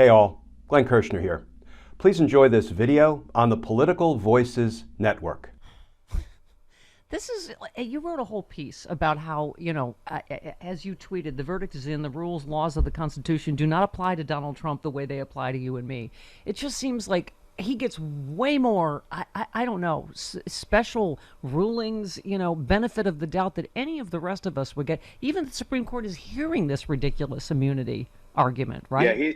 Hey all, Glenn Kirshner here. Please enjoy this video on the Political Voices Network. This is, you wrote a whole piece about how, as you tweeted, the verdict is in, the rules, laws of the Constitution do not apply to Donald Trump the way they apply to you and me. It just seems like he gets way more, I don't know, special rulings, benefit of the doubt that any of the rest of us would get. Even the Supreme Court is hearing this ridiculous immunity argument, right? Yeah,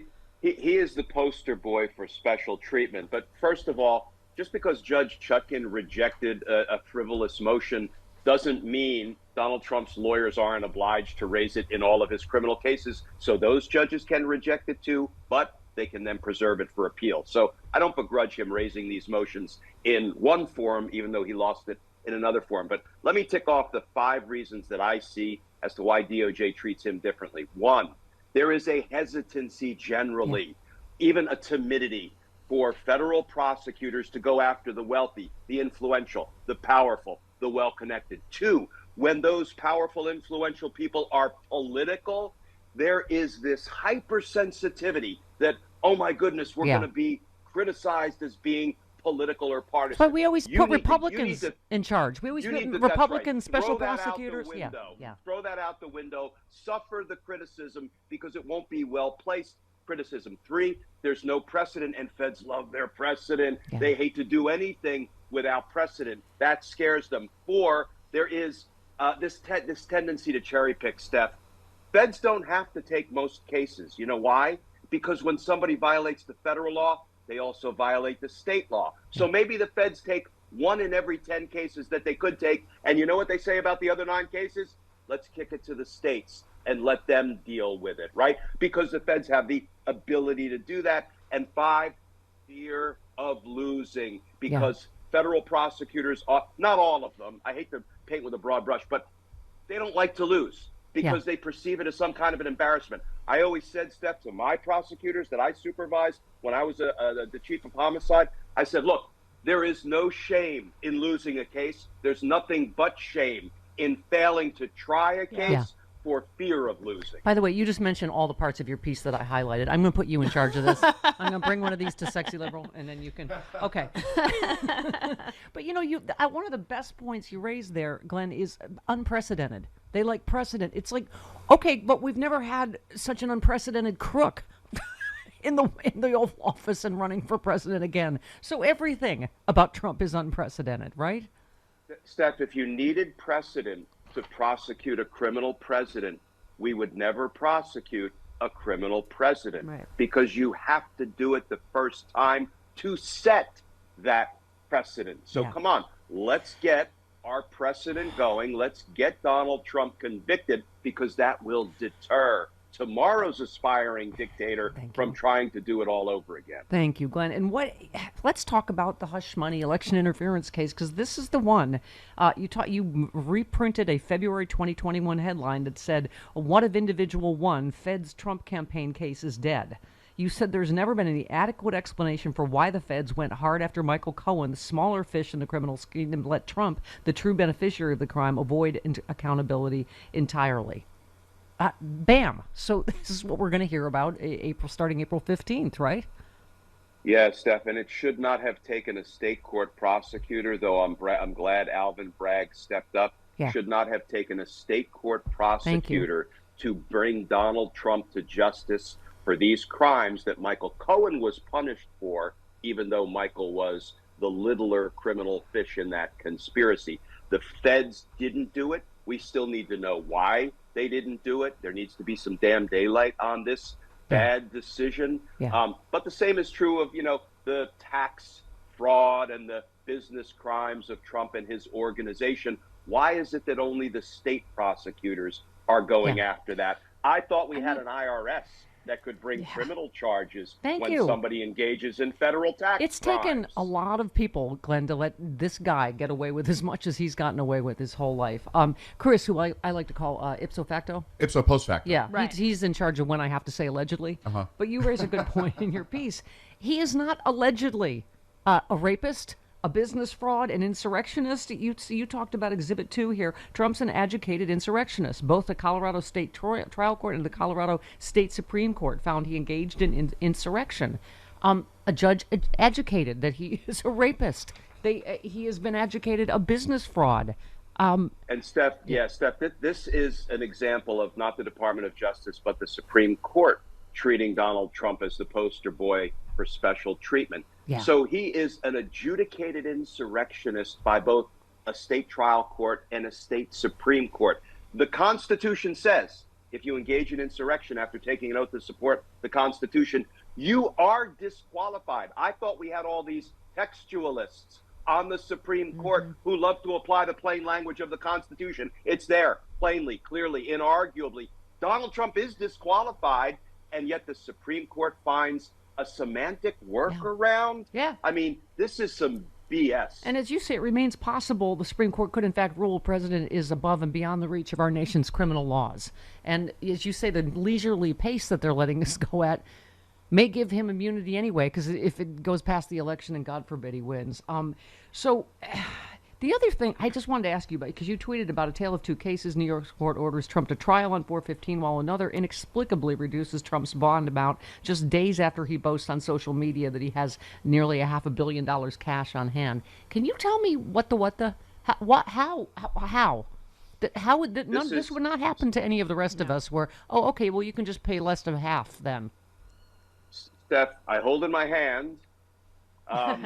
he is the poster boy for special treatment. But first of all, just because Judge Chutkan rejected a frivolous motion doesn't mean Donald Trump's lawyers aren't obliged to raise it in all of his criminal cases. So those judges can reject it too, but they can then preserve it for appeal. So I don't begrudge him raising these motions in one form, even though he lost it in another form. But let me tick off the 5 reasons that I see as to why DOJ treats him differently. 1, there is a hesitancy generally, even a timidity for federal prosecutors to go after the wealthy, the influential, the powerful, the well-connected. 2, when those powerful, influential people are political, there is this hypersensitivity that, oh my goodness, we're going to be criticized as being political or partisan. But we always put Republicans in charge. We always put Republican special prosecutors. Throw that out the window. Suffer the criticism because it won't be well-placed criticism. 3, there's no precedent, and feds love their precedent. They hate to do anything without precedent. That scares them. 4, there is this tendency to cherry pick, Steph. Feds don't have to take most cases. You know why? Because when somebody violates the federal law, they also violate the state law. So maybe the feds take 1 in every 10 cases that they could take. And you know what they say about the other 9 cases? Let's kick it to the states and let them deal with it, right? Because the feds have the ability to do that. And 5, fear of losing, because federal prosecutors are, not all of them, I hate to paint with a broad brush, but they don't like to lose because they perceive it as some kind of an embarrassment. I always said, Steph, to my prosecutors that I supervised when I was the chief of homicide, I said, look, there is no shame in losing a case. There's nothing but shame in failing to try a case for fear of losing. By the way, you just mentioned all the parts of your piece that I highlighted. I'm going to put you in charge of this. I'm going to bring one of these to Sexy Liberal, and then you can. Okay. But one of the best points you raised there, Glenn, is unprecedented. They like precedent. It's like, okay, but we've never had such an unprecedented crook in the Oval Office and running for president again. So everything about Trump is unprecedented, right? Steph, if you needed precedent to prosecute a criminal president, we would never prosecute a criminal president, because you have to do it the first time to set that precedent. So come on, let's get our precedent going. Let's get Donald Trump convicted, because that will deter tomorrow's aspiring dictator from trying to do it all over again. Thank you, Glenn. And let's talk about the hush money election interference case, because this is the one you reprinted a February 2021 headline that said, "What if individual one Fed's Trump campaign case is dead?" You said there's never been any adequate explanation for why the feds went hard after Michael Cohen, the smaller fish in the criminal scheme, and let Trump, the true beneficiary of the crime, avoid accountability entirely. Bam. So this is what we're going to hear about starting April 15th, right? Yeah, Steph, and it should not have taken a state court prosecutor, though I'm glad Alvin Bragg stepped up. Should not have taken a state court prosecutor to bring Donald Trump to justice for these crimes that Michael Cohen was punished for, even though Michael was the littler criminal fish in that conspiracy. The feds didn't do it. We still need to know why they didn't do it. There needs to be some damn daylight on this bad decision. But the same is true of, the tax fraud and the business crimes of Trump and his organization. Why is it that only the state prosecutors are going after that? I thought we had an IRS that could bring criminal charges when somebody engages in federal tax It's crimes. Taken a lot of people, Glenn, to let this guy get away with as much as he's gotten away with his whole life. Chris, who I like to call ipso facto. Ipso post facto. Yeah, right. He's in charge of when I have to say allegedly. But you raise a good point in your piece. He is not allegedly a rapist, a business fraud, an insurrectionist. You talked about Exhibit 2 here. Trump's an educated insurrectionist. Both the Colorado State Trial Court and the Colorado State Supreme Court found he engaged in insurrection. A judge adjudicated that he is a rapist. He has been adjudicated a business fraud. And Steph, Steph, this is an example of not the Department of Justice, but the Supreme Court treating Donald Trump as the poster boy for special treatment. Yeah. So he is an adjudicated insurrectionist by both a state trial court and a state Supreme Court. The Constitution says if you engage in insurrection after taking an oath to support the Constitution, you are disqualified. I thought we had all these textualists on the Supreme Court who love to apply the plain language of the Constitution. It's there, plainly, clearly, inarguably. Donald Trump is disqualified, and yet the Supreme Court finds a semantic workaround. Yeah. I mean, this is some BS. And as you say, it remains possible the Supreme Court could, in fact, rule a president is above and beyond the reach of our nation's criminal laws. And as you say, the leisurely pace that they're letting this go at may give him immunity anyway, because if it goes past the election and God forbid he wins. So the other thing I just wanted to ask you about, because you tweeted about a tale of two cases. New York court orders Trump to trial on 4/15, while another inexplicably reduces Trump's bond amount just days after he boasts on social media that he has nearly $500 million cash on hand. Can you tell me how this would not happen to any of the rest of us, where, oh, okay, well, you can just pay less than half then? Steph, I hold in my hand.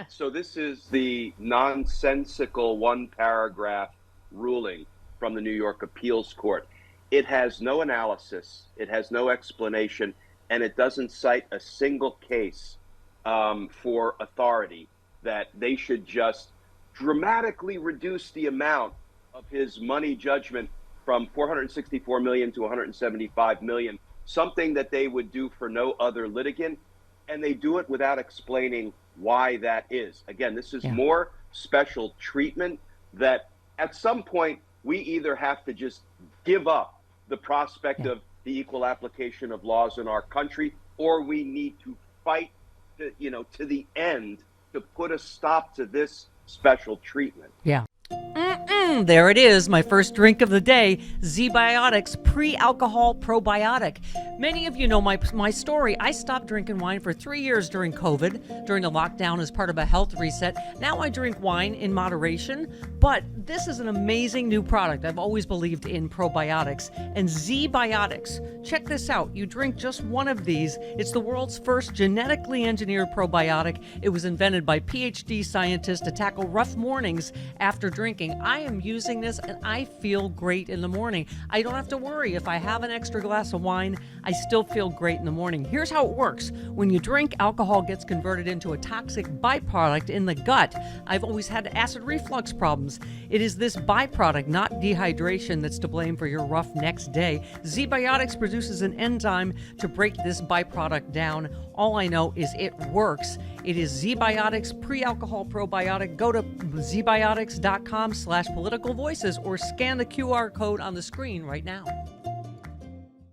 So this is the nonsensical one-paragraph ruling from the New York Appeals Court. It has no analysis, it has no explanation, and it doesn't cite a single case for authority that they should just dramatically reduce the amount of his money judgment from $464 million to $175 million, something that they would do for no other litigant. And they do it without explaining why that is. Again, this is more special treatment that at some point we either have to just give up the prospect of the equal application of laws in our country, or we need to fight to the end to put a stop to this special treatment. Yeah. There it is, my first drink of the day, ZBiotics Pre-Alcohol Probiotic. Many of you know my story. I stopped drinking wine for 3 years during COVID, during the lockdown as part of a health reset. Now I drink wine in moderation, but this is an amazing new product. I've always believed in probiotics. And ZBiotics, check this out. You drink just one of these. It's the world's first genetically engineered probiotic. It was invented by PhD scientists to tackle rough mornings after drinking. I am using this and I feel great in the morning. I don't have to worry if I have an extra glass of wine, I still feel great in the morning. Here's how it works. When you drink, alcohol gets converted into a toxic byproduct in the gut. I've always had acid reflux problems. It is this byproduct, not dehydration, that's to blame for your rough next day. ZBiotics produces an enzyme to break this byproduct down. All I know is it works. It is ZBiotics Pre-Alcohol Probiotic. Go to zbiotics.com/politicalvoices or scan the QR code on the screen right now.